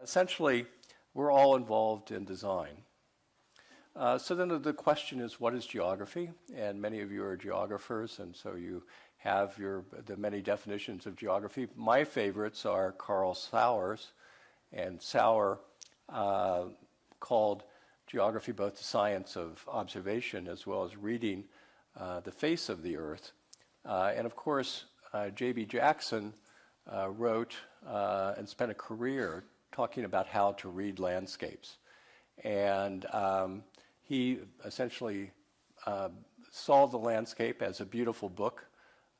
Essentially, we're all involved in design. So then the question is, what is geography? And many of you are geographers, and so you have the many definitions of geography. My favorites are Carl Sauer's, and Sauer called geography both the science of observation as well as reading the face of the earth. And of course, J.B. Jackson wrote and spent a career talking about how to read landscapes. And he essentially saw the landscape as a beautiful book,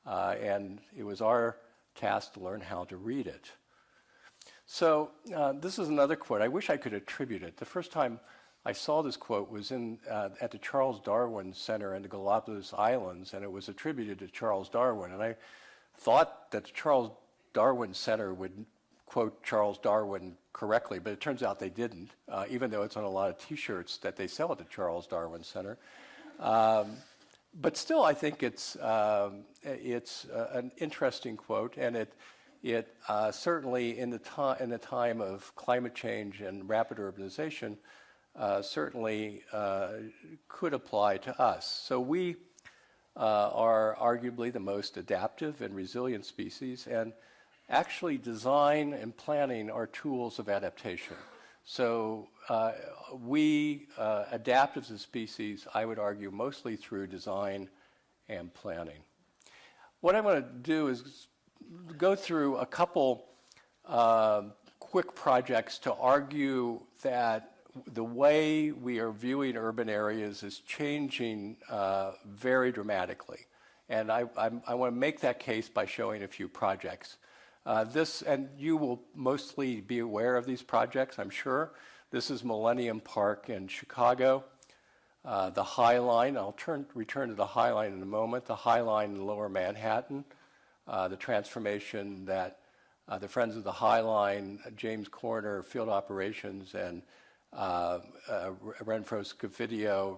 and it was our task to learn how to read it. So this is another quote. I wish I could attribute it. The first time I saw this quote was at the Charles Darwin Center in the Galapagos Islands, and it was attributed to Charles Darwin. And I thought that the Charles Darwin Center would quote Charles Darwin correctly, but it turns out they didn't, even though it's on a lot of T-shirts that they sell at the Charles Darwin Center. But still, I think it's an interesting quote, and it certainly in the time of climate change and rapid urbanization certainly could apply to us. So we are arguably the most adaptive and resilient species, and actually design and planning are tools of adaptation. So we adapt as a species, I would argue, mostly through design and planning. What I'm going to do is go through a couple quick projects to argue that the way we are viewing urban areas is changing very dramatically. And I want to make that case by showing a few projects. And you will mostly be aware of these projects, I'm sure. This is Millennium Park in Chicago. The High Line, I'll return to the High Line in a moment. The High Line in Lower Manhattan, the transformation that the Friends of the High Line, James Corner, Field Operations, and Renfro Scofidio,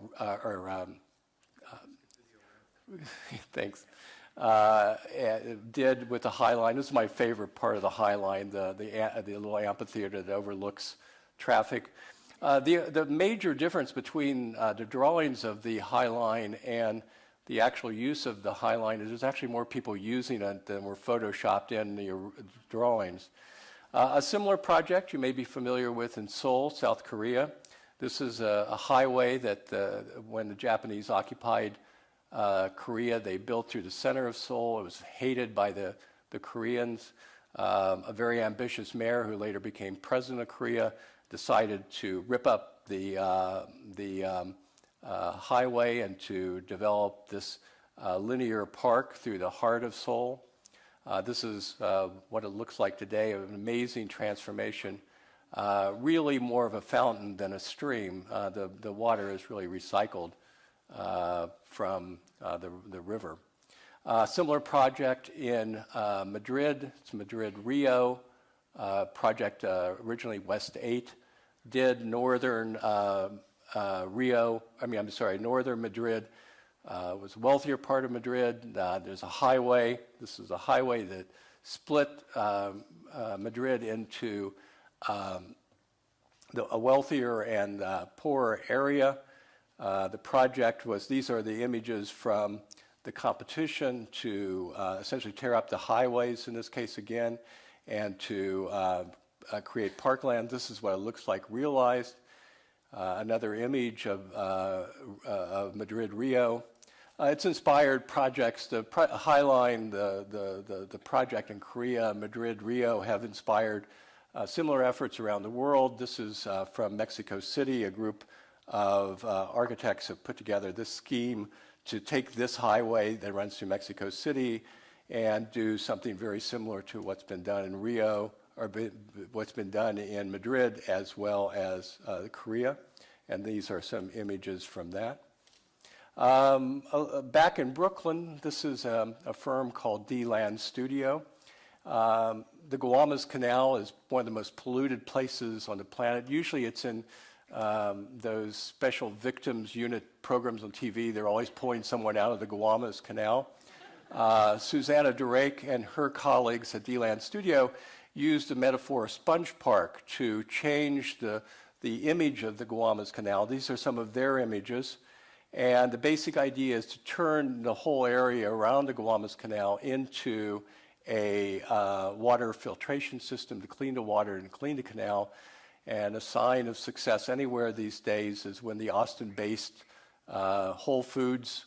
thanks. Did with the High Line. This is my favorite part of the High Line, the little amphitheater that overlooks traffic. The major difference between the drawings of the High Line and the actual use of the High Line is there's actually more people using it than were photoshopped in the drawings. A similar project you may be familiar with in Seoul, South Korea. This is a highway that when the Japanese occupied Korea, they built through the center of Seoul. It was hated by the Koreans. A very ambitious mayor who later became president of Korea decided to rip up the highway and to develop this linear park through the heart of Seoul. This is what it looks like today, an amazing transformation. Really more of a fountain than a stream. The water is really recycled from the river. Similar project in Madrid. It's Madrid-Rio. Project originally West 8. Did northern northern Madrid. Was a wealthier part of Madrid. There's a highway. This is a highway that split Madrid into a wealthier and poorer area. The project was, these are the images from the competition to essentially tear up the highways in this case again, and to create parkland. This is what it looks like realized. Another image of Madrid-Rio. It's inspired projects. The High Line, the project in Korea, Madrid-Rio have inspired similar efforts around the world. This is from Mexico City. A group of architects have put together this scheme to take this highway that runs through Mexico City and do something very similar to what's been done in Rio, or what's been done in Madrid as well as Korea. And these are some images from that. Back in Brooklyn, this is a firm called D-Land Studio. The Guamas Canal is one of the most polluted places on the planet. Usually it's in those special victims unit programs on TV. They're always pulling someone out of the Guamas Canal. Susanna Drake and her colleagues at D-Land Studio used the metaphor of sponge park to change the image of the Guamas Canal. These are some of their images. And the basic idea is to turn the whole area around the Guamas Canal into a water filtration system to clean the water and clean the canal. And a sign of success anywhere these days is when the Austin-based Whole Foods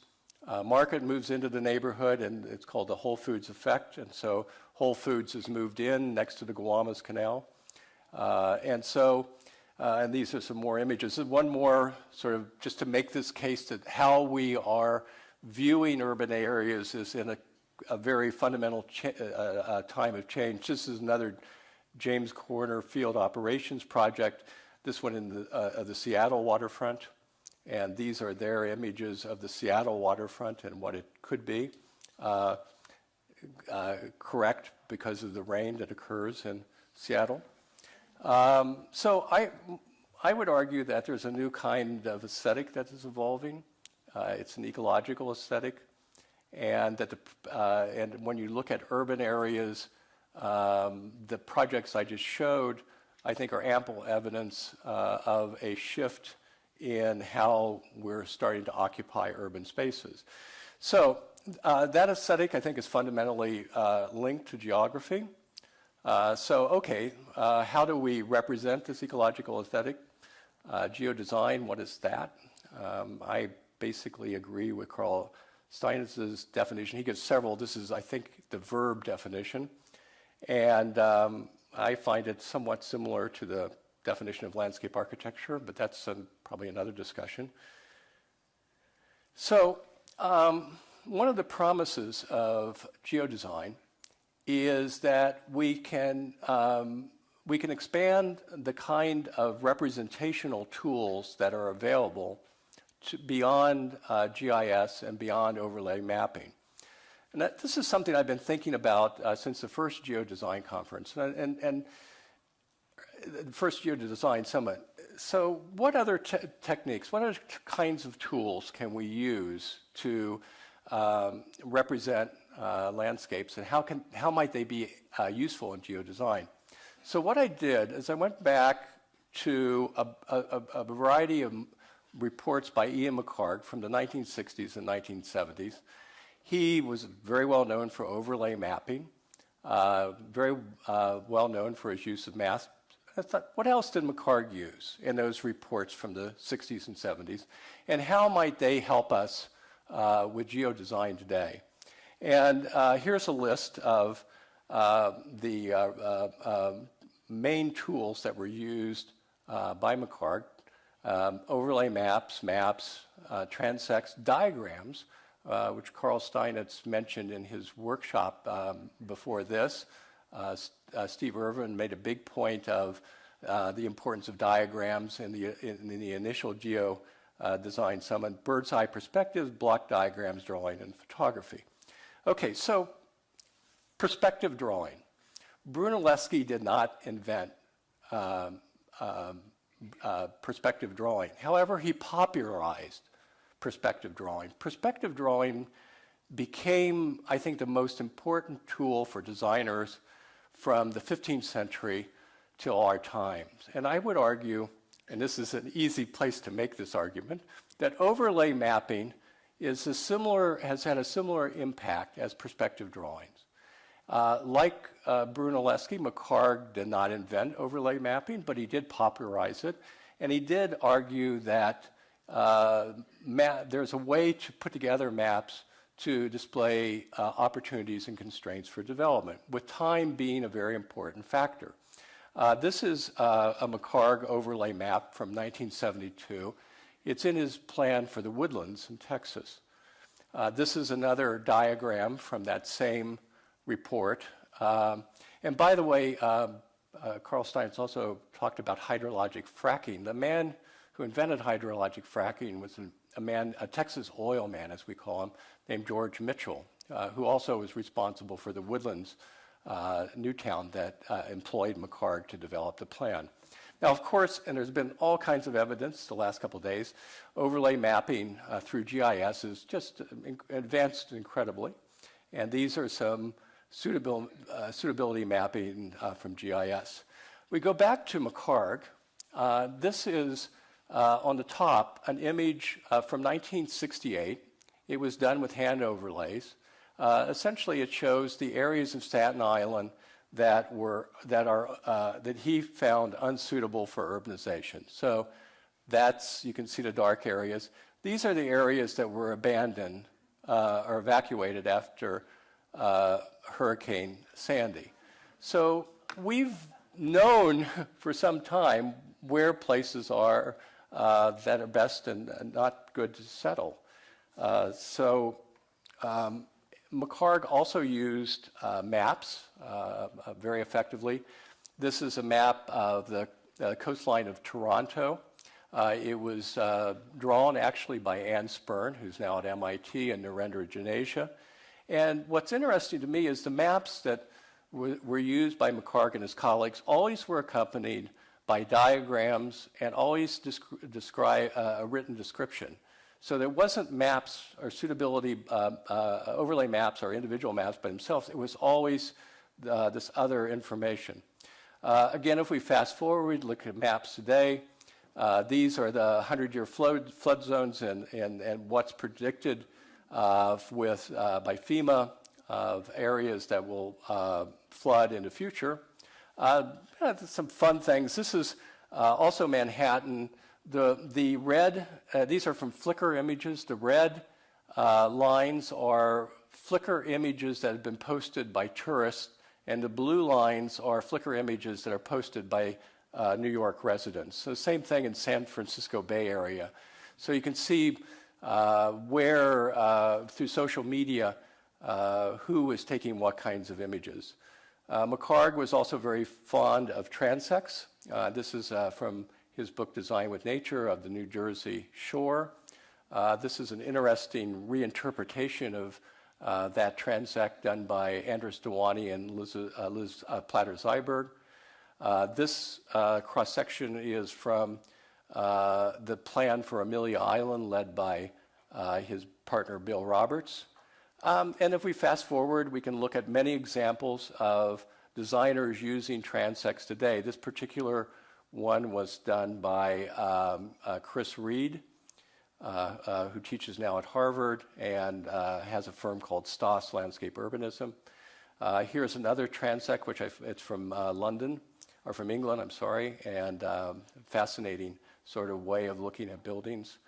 market moves into the neighborhood, and it's called the Whole Foods effect. And so Whole Foods has moved in next to the Guamas Canal. And these are some more images. And one more sort of just to make this case that how we are viewing urban areas is in a very fundamental time of change. This is another James Corner Field Operations project, this one in the Seattle waterfront. And these are their images of the Seattle waterfront and what it could be. Correct because of the rain that occurs in Seattle. So I would argue that there's a new kind of aesthetic that is evolving. It's an ecological aesthetic, and that and when you look at urban areas, the projects I just showed, I think, are ample evidence of a shift in how we're starting to occupy urban spaces. So that aesthetic, I think, is fundamentally linked to geography. How do we represent this ecological aesthetic? Geodesign, what is that? I basically agree with Carl Steinitz's definition. He gives several. This is, I think, the verb definition. And I find it somewhat similar to the definition of landscape architecture, but that's probably another discussion. So one of the promises of geodesign is that we can expand the kind of representational tools that are available beyond GIS and beyond overlay mapping. And this is something I've been thinking about since the first Geodesign conference and the first Geodesign summit. So what other techniques, what other kinds of tools can we use to represent landscapes, and how might they be useful in geodesign? So what I did is I went back to a variety of reports by Ian McHarg from the 1960s and 1970s. He was very well known for overlay mapping, very well known for his use of maps. I thought, what else did McHarg use in those reports from the 60s and 70s, and how might they help us with geodesign today? And here's a list of the main tools that were used by McHarg. Overlay maps, transects, diagrams, which Carl Steinitz mentioned in his workshop before this. Steve Irvin made a big point of the importance of diagrams in the initial Design Summit: bird's eye perspectives, block diagrams, drawing, and photography. Okay, so perspective drawing. Brunelleschi did not invent perspective drawing. However, he popularized perspective drawing. Perspective drawing became, I think, the most important tool for designers from the 15th century till our times. And I would argue, and this is an easy place to make this argument, that overlay mapping has had a similar impact as perspective drawings. Like Brunelleschi, McHarg did not invent overlay mapping, but he did popularize it. And he did argue that there's a way to put together maps to display opportunities and constraints for development, with time being a very important factor. This is a McHarg overlay map from 1972. It's in his plan for the woodlands in Texas. This is another diagram from that same report. And by the way, Carl Steinitz also talked about hydrologic fracking. The man who invented hydrologic fracking was a Texas oil man, as we call him, named George Mitchell, who also was responsible for the Woodlands Newtown that employed McHarg to develop the plan. Now, of course, and there's been all kinds of evidence the last couple of days, overlay mapping through GIS is just advanced incredibly. And these are some suitability mapping from GIS. We go back to McHarg. This is, on the top, an image from 1968. It was done with hand overlays. Essentially, it shows the areas of Staten Island that he found unsuitable for urbanization. So you can see the dark areas. These are the areas that were abandoned or evacuated after Hurricane Sandy. So we've known for some time where places are that are best and not good to settle. McHarg also used maps very effectively. This is a map of the coastline of Toronto. It was drawn actually by Anne Spirn, who's now at MIT, and Narendra Janeja. And what's interesting to me is the maps that were used by McHarg and his colleagues always were accompanied by diagrams and always describe a written description. So there wasn't maps or suitability overlay maps or individual maps by themselves. It was always this other information. Again, if we fast forward, look at maps today. These are the 100-year flood zones and what's predicted by FEMA of areas that will flood in the future. Some fun things. This is also Manhattan. The red, these are from Flickr images. The red lines are Flickr images that have been posted by tourists, and the blue lines are Flickr images that are posted by New York residents. So same thing in San Francisco Bay Area. So you can see where, through social media, who is taking what kinds of images. McHarg was also very fond of transects. This is from his book Design with Nature of the New Jersey shore. This is an interesting reinterpretation of that transect done by Andres Dewani and Liz Platter-Zyberg. This cross-section is from the plan for Amelia Island led by his partner Bill Roberts. And if we fast forward, we can look at many examples of designers using transects today. This particular one was done by Chris Reed, who teaches now at Harvard and has a firm called Stoss Landscape Urbanism. Here's another transect, which it's from London, or from England, I'm sorry, and fascinating sort of way of looking at buildings.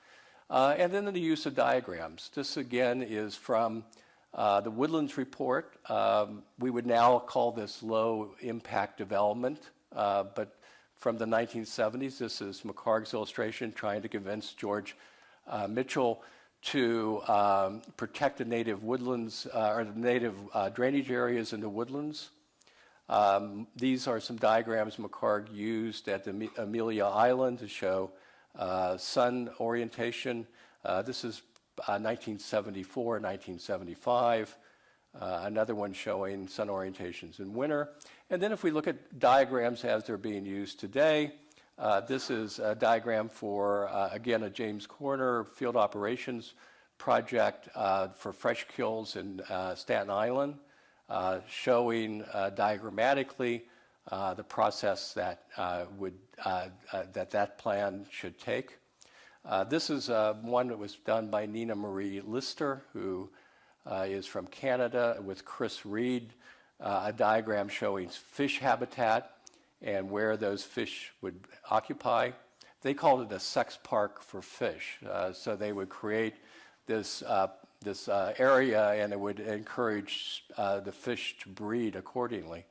And then the use of diagrams. This again is from the Woodlands Report. We would now call this low impact development, but from the 1970s, this is McHarg's illustration trying to convince George Mitchell to protect the native woodlands, or the native drainage areas in the woodlands. These are some diagrams McHarg used at the Amelia Island to show sun orientation. This is 1974, 1975. Another one showing sun orientations in winter. And then if we look at diagrams as they're being used today, this is a diagram for, again, a James Corner field operations project for fresh kills in Staten Island, showing diagrammatically the process that that plan should take. This is one that was done by Nina Marie Lister, who is from Canada, with Chris Reed, a diagram showing fish habitat and where those fish would occupy. They called it a sex park for fish. So they would create this area, and it would encourage the fish to breed accordingly.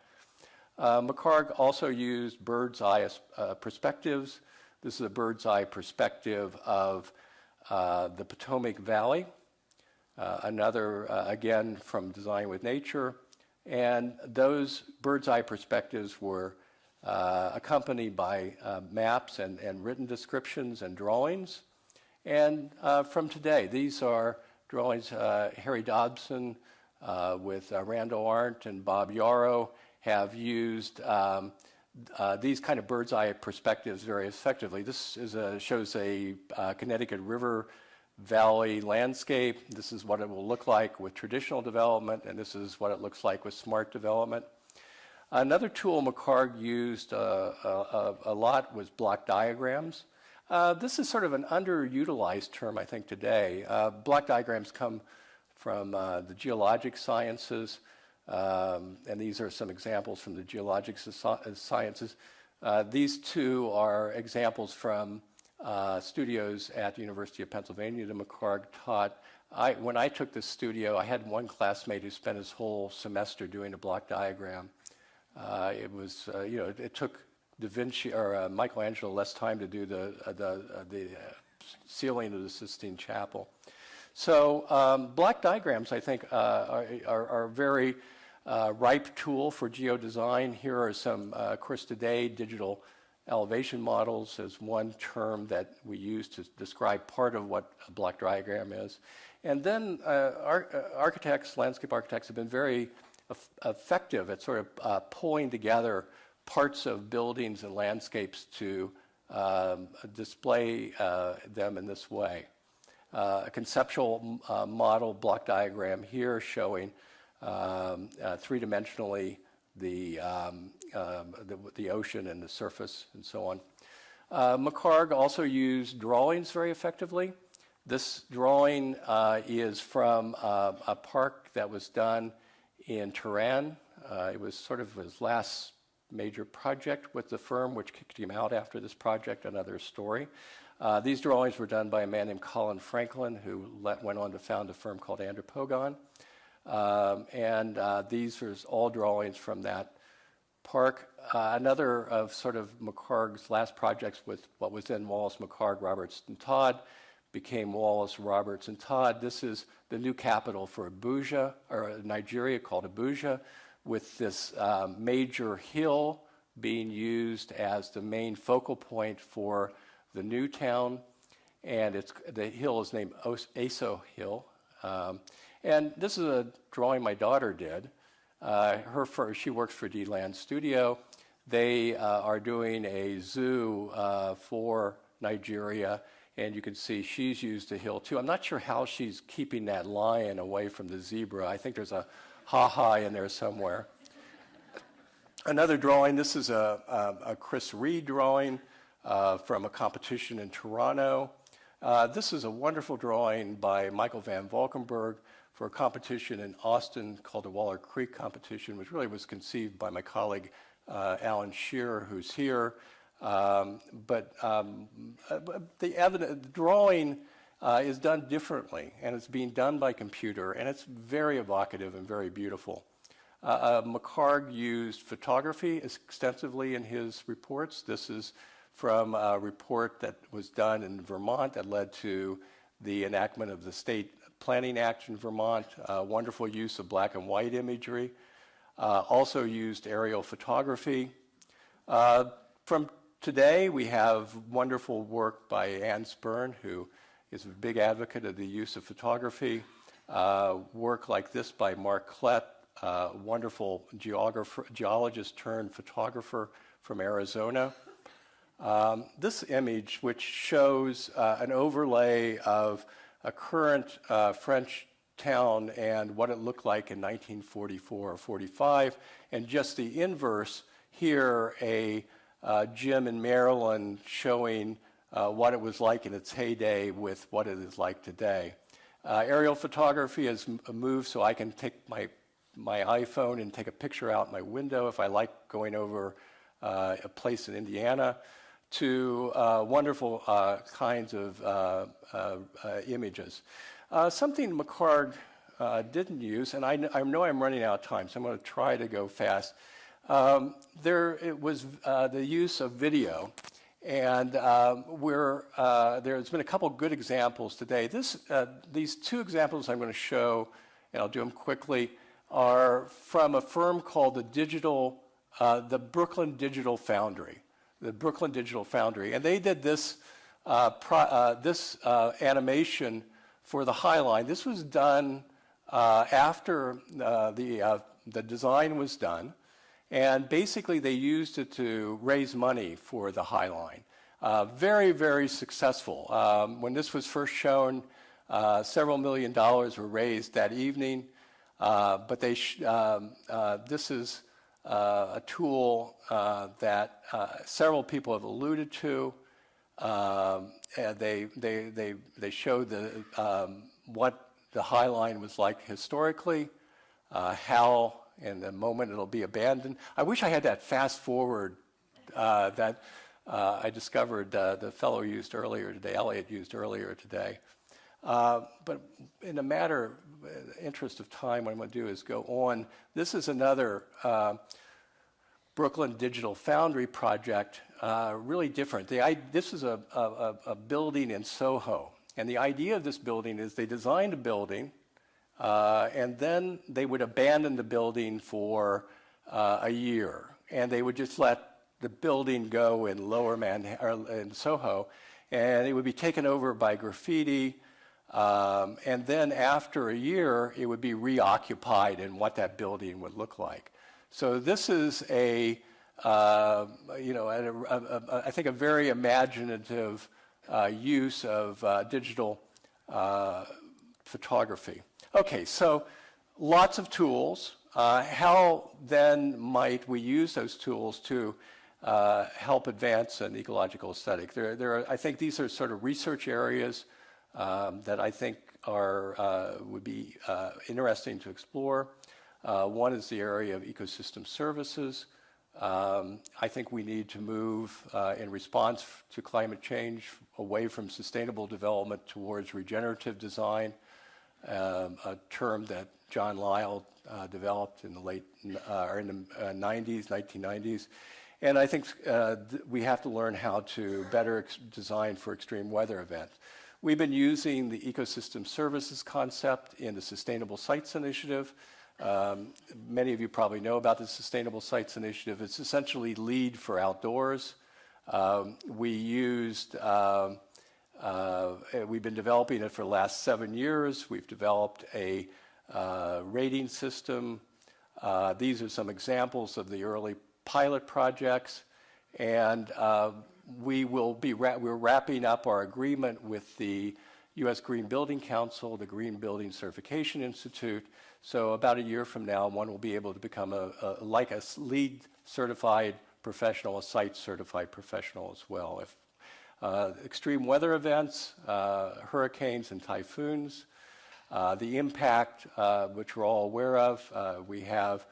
McHarg also used bird's eye perspectives. This is a bird's eye perspective of the Potomac Valley. Another, again, from Design with Nature. And those bird's eye perspectives were accompanied by maps and written descriptions and drawings. And from today, these are drawings. Harry Dobson with Randall Arndt and Bob Yarrow have used these kind of bird's eye perspectives very effectively. This is shows a Connecticut River valley landscape. This is what it will look like with traditional development, and this is what it looks like with smart development. Another tool McHarg used a lot was block diagrams. This is sort of an underutilized term, I think, today. Block diagrams come from the geologic sciences, and these are some examples from the geologic sciences. These two are examples from studios at the University of Pennsylvania that McHarg taught. When I took this studio, I had one classmate who spent his whole semester doing a block diagram. It was, it took Da Vinci or Michelangelo less time to do the ceiling of the Sistine Chapel. So block diagrams, I think, are a very ripe tool for geodesign. Here are some, of course, today digital elevation models is one term that we use to describe part of what a block diagram is. And then architects, landscape architects, have been very effective at sort of pulling together parts of buildings and landscapes to display them in this way. A conceptual model block diagram here showing three-dimensionally the ocean and the surface and so on. McHarg also used drawings very effectively. This drawing is from a park that was done in Tehran. It was sort of his last major project with the firm, which kicked him out after this project, another story. These drawings were done by a man named Colin Franklin, who went on to found a firm called Andropogon. These are all drawings from that park. Another of sort of McHarg's last projects with what was then Wallace McHarg, Roberts and Todd, became Wallace, Roberts and Todd. This is the new capital for Abuja, or Nigeria, called Abuja, with this major hill being used as the main focal point for the new town. And the hill is named Aso Hill. And this is a drawing my daughter did. She works for D-Land Studio. They are doing a zoo for Nigeria, and you can see she's used a hill too. I'm not sure how she's keeping that lion away from the zebra. I think there's a ha-ha in there somewhere. Another drawing, this is a Chris Reed drawing from a competition in Toronto. This is a wonderful drawing by Michael Van Valkenburg for a competition in Austin called the Waller Creek competition, which really was conceived by my colleague Alan Shearer, who's here. The drawing is done differently, and it's being done by computer, and it's very evocative and very beautiful. McHarg used photography extensively in his reports. This is from a report that was done in Vermont that led to the enactment of the State Planning Act in Vermont, wonderful use of black and white imagery, also used aerial photography. From today, we have wonderful work by Ann Spurn, who is a big advocate of the use of photography. Work like this by Mark Klett, wonderful geologist turned photographer from Arizona. This image, which shows an overlay of a current French town and what it looked like in 1944 or 45, and just the inverse here, a gym in Maryland showing what it was like in its heyday with what it is like today. Aerial photography has moved so I can take my iPhone and take a picture out my window if I like going over a place in Indiana, to wonderful kinds of images. Something McHarg didn't use, and I know I'm running out of time, so I'm going to try to go fast. It was the use of video, and there's been a couple good examples today. These two examples I'm going to show, and I'll do them quickly, are from a firm called the Brooklyn Digital Foundry. The Brooklyn Digital Foundry, and they did this animation for the High Line. This was done after the design was done, and basically they used it to raise money for the High Line. Very, very successful. When this was first shown Several $million were raised that evening, but this is a tool that several people have alluded to. They showed what the High Line was like historically, how in the moment it'll be abandoned. I wish I had that fast forward that I discovered the fellow used earlier today, Elliot used earlier today. But in a matter, interest of time, what I'm going to do is go on. This is another Brooklyn Digital Foundry project, really different. This is a building in Soho. And the idea of this building is they designed a building, and then they would abandon the building for a year. And they would just let the building go in Lower Manhattan, or in Soho, and it would be taken over by graffiti. And then after a year, it would be reoccupied in what that building would look like. So this is I think a very imaginative use of digital photography. Okay, so lots of tools. How then might we use those tools to help advance an ecological aesthetic? I think these are sort of research areas that I think would be interesting to explore. One is the area of ecosystem services. I think we need to move in response to climate change away from sustainable development towards regenerative design, a term that John Lyle developed in the 1990s. And I think we have to learn how to better design for extreme weather events. We've been using the ecosystem services concept in the Sustainable Sites Initiative. Many of you probably know about the Sustainable Sites Initiative. It's essentially LEED for outdoors. We've been developing it for the last 7 years. We've developed a rating system. These are some examples of the early pilot projects, and we're wrapping up our agreement with the U.S. Green Building Council, the Green Building Certification Institute. So about a year from now, one will be able to become like a LEED certified professional, a site certified professional as well. Extreme weather events, hurricanes and typhoons, the impact, which we're all aware of. We have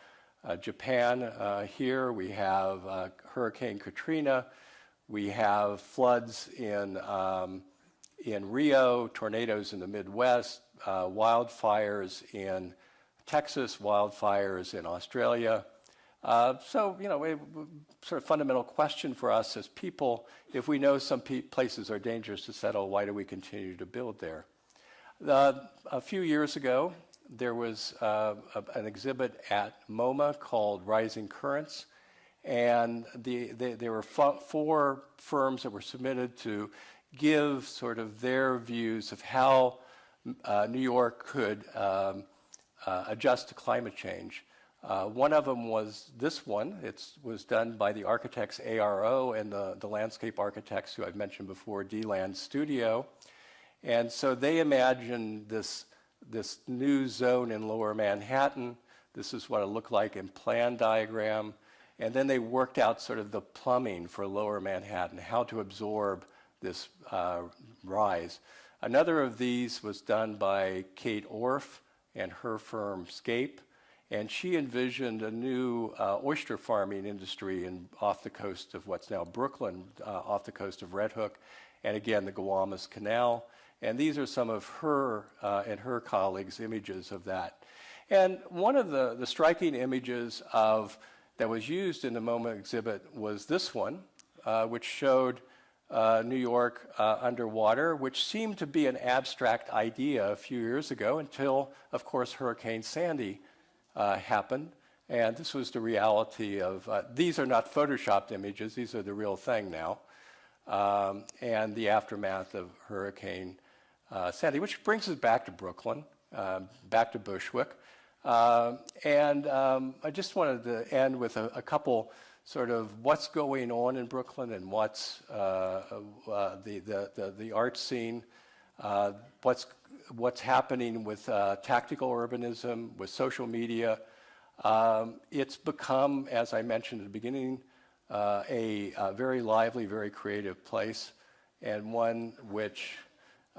Japan here. We have Hurricane Katrina. We have floods in Rio, tornadoes in the Midwest, wildfires in Texas, wildfires in Australia. So, a sort of fundamental question for us as people, if we know some places are dangerous to settle, why do we continue to build there? A few years ago, there was an exhibit at MoMA called Rising Currents, and there were 4 firms that were submitted to give sort of their views of how New York could adjust to climate change. One of them was this one. It was done by the architects ARO and the landscape architects who I've mentioned before, D-Land Studio. And so they imagined this new zone in Lower Manhattan. This is what it looked like in plan diagram. And then they worked out sort of the plumbing for Lower Manhattan, how to absorb this rise. Another of these was done by Kate Orff and her firm Scape, and she envisioned a new oyster farming industry off the coast of what's now Brooklyn, off the coast of Red Hook, and again the Guamas Canal. And these are some of her and her colleagues' images of that. And one of the striking images that was used in the MoMA exhibit was this one, which showed New York underwater, which seemed to be an abstract idea a few years ago until, of course, Hurricane Sandy happened. And this was the reality of, these are not photoshopped images, these are the real thing now, and the aftermath of Hurricane Sandy, which brings us back to Brooklyn, back to Bushwick. And I just wanted to end with a couple sort of what's going on in Brooklyn and what's the art scene, what's what's happening with tactical urbanism, with social media. It's become, as I mentioned at the beginning, a very lively, very creative place, and one which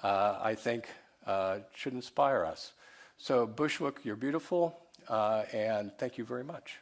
I think should inspire us. So Bushwick, you're beautiful, and thank you very much.